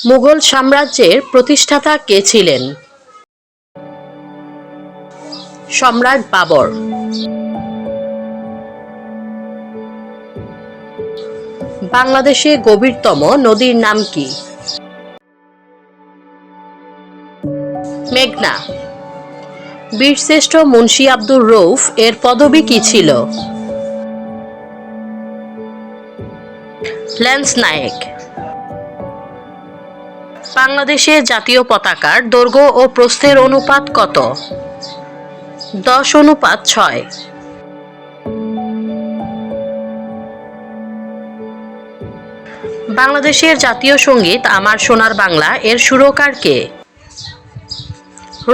মুঘল সাম্রাজ্যের প্রতিষ্ঠাতা কে ছিলেন? সম্রাট বাবর। বাংলাদেশে গভীরতম নদীর নাম কি? মেঘনা। বীরশ্রেষ্ঠ মুন্সি আব্দুর রউফ এর পদবি কি ছিল? ল্যান্স নায়েক। বাংলাদেশের জাতীয় পতাকার দৈর্ঘ্য ও প্রস্থের অনুপাত কত? 10:6। বাংলাদেশের জাতীয় সঙ্গীত আমার সোনার বাংলা এর সুরকার কে?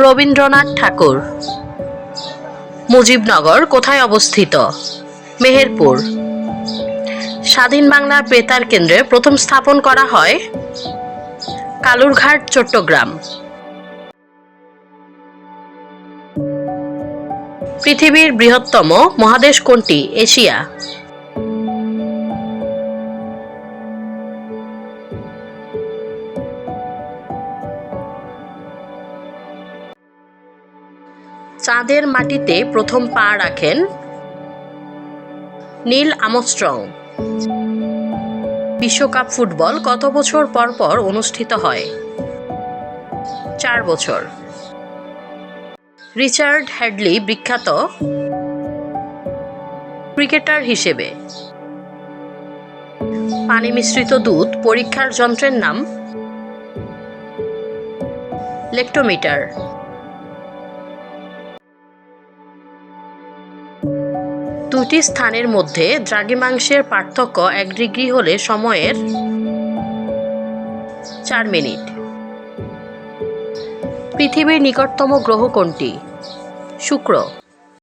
রবীন্দ্রনাথ ঠাকুর। মুজিবনগর কোথায় অবস্থিত? মেহেরপুর। স্বাধীন বাংলা বেতার কেন্দ্রে প্রথম স্থাপন করা হয়? কালুরঘাট, চট্টগ্রাম। পৃথিবীর বৃহত্তম মহাদেশ কোনটি? এশিয়া। চাঁদের মাটিতে প্রথম পা রাখেন? Neil Armstrong. বিশ্বকাপ ফুটবল কত বছর পর পর অনুষ্ঠিত হয়? 4 বছর। রিচার্ড হ্যাডলি বিখ্যাত ক্রিকেটার হিসেবে। পানি মিশ্রিত দুধ পরীক্ষার যন্ত্রের নাম? লেক্টোমিটার। দুটি স্থানের মধ্যে দ্রাঘিমাংশের পার্থক্য 1 ডিগ্রি হলে সময়ের? 4 মিনিট। পৃথিবীর নিকটতম গ্রহ কোনটি? শুক্র।